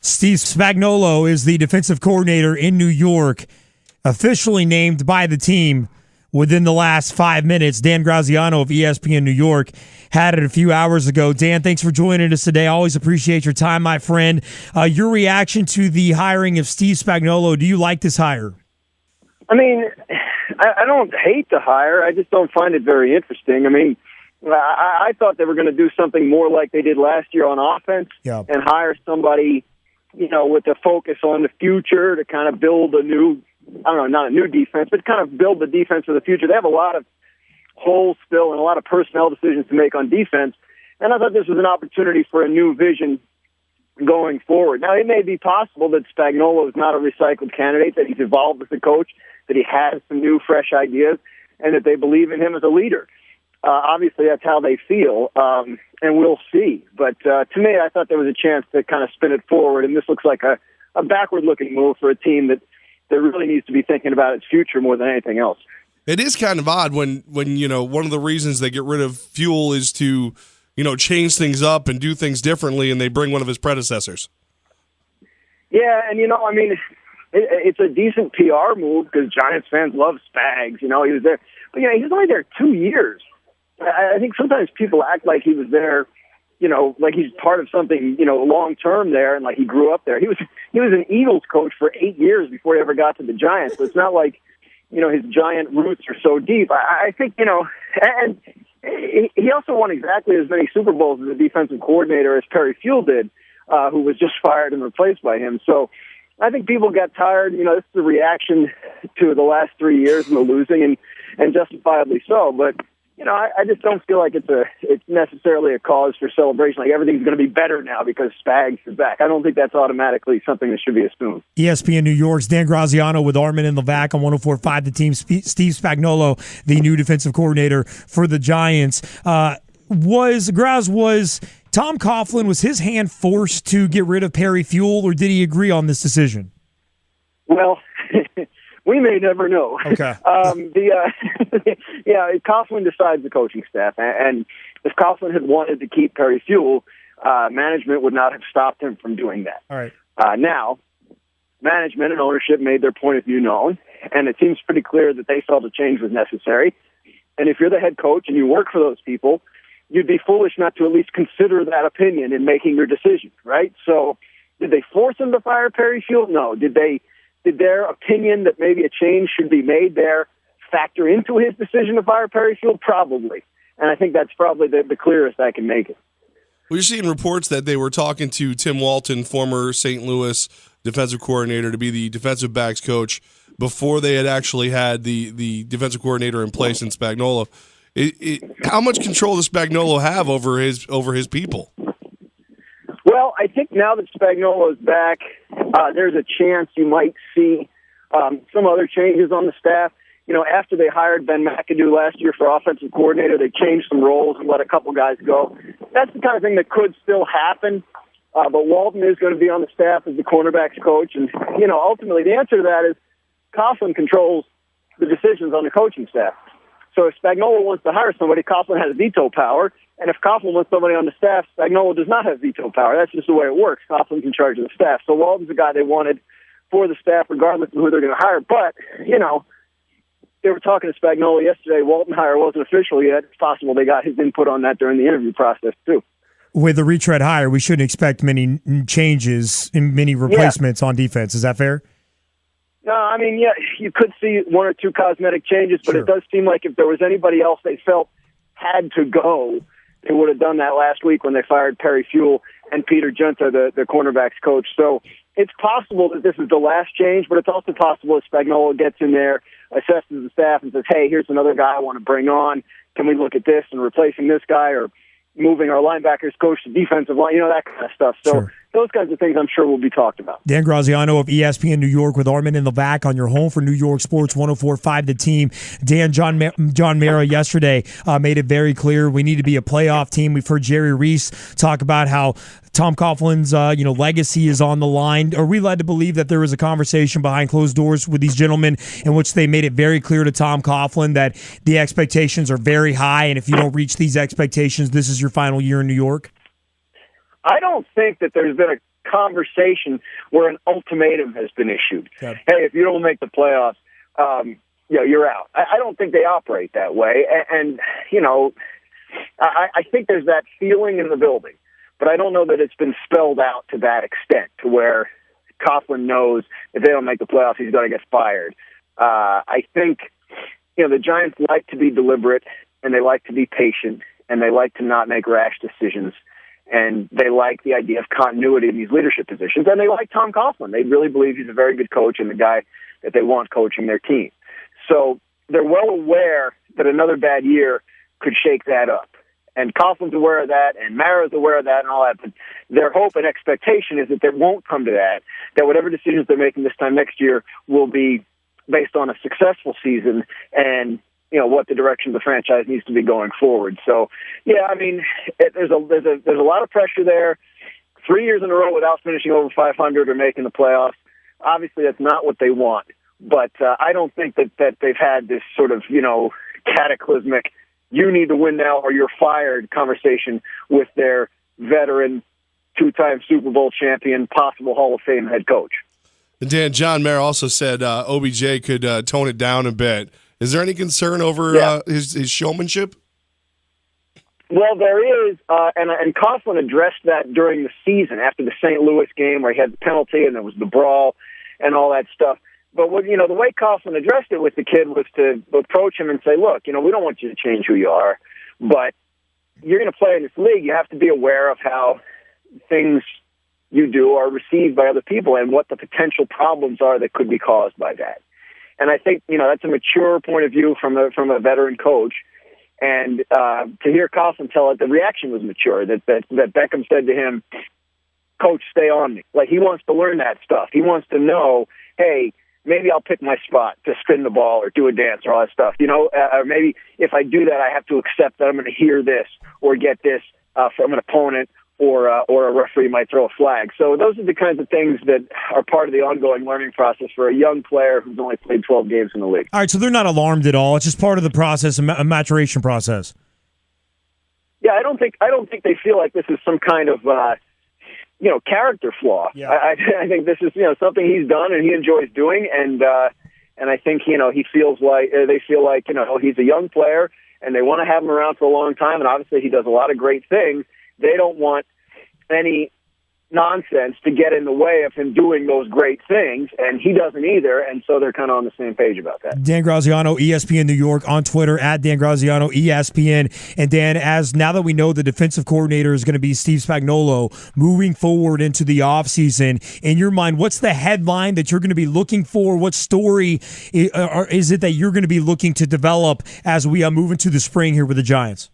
Steve Spagnuolo is the defensive coordinator in New York, officially named by the team within the last 5 minutes. Dan Graziano of ESPN New York had it a few hours ago. Dan, thanks for joining us today. Always appreciate your time, my friend. Your reaction to the hiring of Steve Spagnuolo, do you like this hire? I mean, I don't hate the hire. I just don't find it very interesting. I mean, I thought they were going to do something more like they did last year on offense and hire somebody, with a focus on the future to kind of build a new, not a new defense, but kind of build the defense for the future. They have a lot of holes still and a lot of personnel decisions to make on defense. And I thought this was an opportunity for a new vision going forward. Now, it may be possible that Spagnuolo is not a recycled candidate, that he's evolved as a coach, that he has some new, fresh ideas, and that they believe in him as a leader. Obviously, that's how they feel, and we'll see. But to me, I thought there was a chance to kind of spin it forward, and this looks like a backward-looking move for a team that really needs to be thinking about its future more than anything else. It is kind of odd when one of the reasons they get rid of Fuel is to change things up and do things differently, and they bring one of his predecessors. Yeah, and it's a decent PR move because Giants fans love Spags. He was there, but he's only there 2 years. I think sometimes people act like he was there, like he's part of something, long term there, and like he grew up there. He was an Eagles coach for 8 years before he ever got to the Giants. So it's not like his Giant roots are so deep. I think and he also won exactly as many Super Bowls as a defensive coordinator as Perry Fuel did, who was just fired and replaced by him. So I think people got tired. This is a reaction to the last 3 years and the losing, and justifiably so. But I just don't feel like it's necessarily a cause for celebration. Like everything's going to be better now because Spags is back. I don't think that's automatically something that should be assumed. ESPN New York's Dan Graziano with Armen Levack on 104.5. The team, Steve Spagnuolo, the new defensive coordinator for the Giants. Was Tom Coughlin, was his hand forced to get rid of Perry Fuel, or did he agree on this decision? Well, we may never know. Okay. Coughlin decides the coaching staff, and if Coughlin had wanted to keep Perry Fuel, management would not have stopped him from doing that. All right. Now, management and ownership made their point of view known, and it seems pretty clear that they felt a change was necessary. And if you're the head coach and you work for those people, you'd be foolish not to at least consider that opinion in making your decision, right? So, did they force him to fire Perry Fuel? No. Did their opinion that maybe a change should be made there factor into his decision to fire Perry Fuel? Probably. And I think that's probably the clearest I can make it. We're seeing reports that they were talking to Tim Walton, former St. Louis defensive coordinator, to be the defensive backs coach before they had actually had the defensive coordinator in place in Spagnuolo. How much control does Spagnuolo have over his people? Well, I think now that Spagnuolo is back, there's a chance you might see some other changes on the staff. After they hired Ben McAdoo last year for offensive coordinator, they changed some roles and let a couple guys go. That's the kind of thing that could still happen. But Walton is going to be on the staff as the cornerbacks coach. And, ultimately the answer to that is Coughlin controls the decisions on the coaching staff. So if Spagnuolo wants to hire somebody, Coughlin has veto power. And if Coughlin wants somebody on the staff, Spagnuolo does not have veto power. That's just the way it works. Coughlin's in charge of the staff. So Walton's the guy they wanted for the staff, regardless of who they're going to hire. But, they were talking to Spagnuolo yesterday. Walton hire wasn't official yet. It's possible they got his input on that during the interview process, too. With the retread hire, we shouldn't expect many changes and many replacements on defense. Is that fair? No, I mean, you could see one or two cosmetic changes, but It does seem like if there was anybody else they felt had to go, they would have done that last week when they fired Perry Fuel and Peter Junta, the cornerbacks coach. So it's possible that this is the last change, but it's also possible that Spagnuolo gets in there, assesses the staff, and says, hey, here's another guy I want to bring on. Can we look at this and replacing this guy, or moving our linebackers coach to defensive line, that kind of stuff. So those kinds of things I'm sure will be talked about. Dan Graziano of ESPN New York with Armen Levack on your home for New York Sports 104.5 The Team. Dan, John Mara yesterday made it very clear we need to be a playoff team. We've heard Jerry Reese talk about how Tom Coughlin's legacy is on the line. Are we led to believe that there was a conversation behind closed doors with these gentlemen in which they made it very clear to Tom Coughlin that the expectations are very high, and if you don't reach these expectations, this is your final year in New York? I don't think that there's been a conversation where an ultimatum has been issued. Yep. Hey, if you don't make the playoffs, you're out. I don't think they operate that way. And I think there's that feeling in the building, but I don't know that it's been spelled out to that extent to where Coughlin knows if they don't make the playoffs, he's going to get fired. I think, the Giants like to be deliberate, and they like to be patient, and they like to not make rash decisions, and they like the idea of continuity in these leadership positions, and they like Tom Coughlin. They really believe he's a very good coach and the guy that they want coaching their team. So they're well aware that another bad year could shake that up. And Coughlin's aware of that, and Mara's aware of that, and all that. But their hope and expectation is that there won't come to that whatever decisions they're making this time next year will be based on a successful season and, what the direction of the franchise needs to be going forward. So, there's a lot of pressure there. 3 years in a row without finishing over 500 or making the playoffs. Obviously, that's not what they want. But I don't think that they've had this sort of, cataclysmic, you need to win now or you're fired conversation with their veteran, two-time Super Bowl champion, possible Hall of Fame head coach. And Dan, John Mara also said OBJ could tone it down a bit. Is there any concern over his showmanship? Well, there is, and Coughlin addressed that during the season after the St. Louis game where he had the penalty and there was the brawl and all that stuff. But the way Coughlin addressed it with the kid was to approach him and say, look, we don't want you to change who you are, but you're going to play in this league. You have to be aware of how things you do are received by other people and what the potential problems are that could be caused by that. And I think, that's a mature point of view from a veteran coach. And to hear Coughlin tell it, the reaction was mature, that Beckham said to him, Coach, stay on me. Like, he wants to learn that stuff. He wants to know, hey, maybe I'll pick my spot to spin the ball or do a dance or all that stuff. Or maybe if I do that, I have to accept that I'm going to hear this or get this from an opponent or a referee might throw a flag. So those are the kinds of things that are part of the ongoing learning process for a young player who's only played 12 games in the league. All right, so they're not alarmed at all. It's just part of the process, a maturation process. Yeah, I don't think they feel like this is some kind of character flaw. Yeah. I think this is something he's done and he enjoys doing, and I think he feels like they feel like he's a young player and they want to have him around for a long time, and obviously he does a lot of great things. They don't want any nonsense to get in the way of him doing those great things, and he doesn't either, and so they're kind of on the same page about that. Dan Graziano, ESPN New York, on Twitter, at Dan Graziano, ESPN. And Dan, now that we know the defensive coordinator is going to be Steve Spagnuolo, moving forward into the offseason, in your mind, what's the headline that you're going to be looking for? What story is it that you're going to be looking to develop as we move into the spring here with the Giants?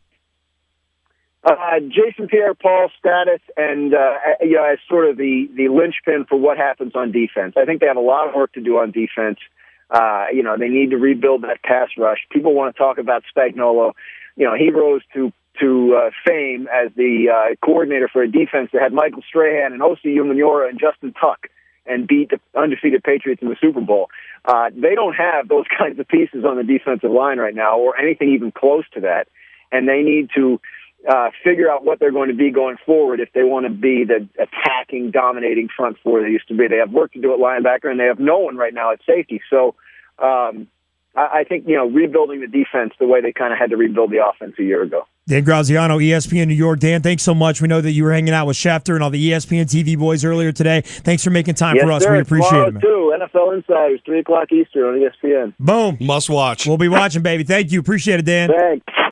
Jason PierrePaul's status and as sort of the linchpin for what happens on defense. I think they have a lot of work to do on defense. They need to rebuild that pass rush. People want to talk about Spagnuolo. He rose to fame as the coordinator for a defense that had Michael Strahan and Osi Umenyiora and Justin Tuck and beat the undefeated Patriots in the Super Bowl. They don't have those kinds of pieces on the defensive line right now or anything even close to that, and they need to figure out what they're going to be going forward if they want to be the attacking, dominating front four they used to be. They have work to do at linebacker, and they have no one right now at safety. So I think, rebuilding the defense the way they kind of had to rebuild the offense a year ago. Dan Graziano, ESPN New York. Dan, thanks so much. We know that you were hanging out with Schefter and all the ESPN TV boys earlier today. Thanks for making time for us. Sir. We appreciate it, man. Too. NFL Insiders, 3 o'clock Eastern on ESPN. Boom. Must watch. We'll be watching, baby. Thank you. Appreciate it, Dan. Thanks.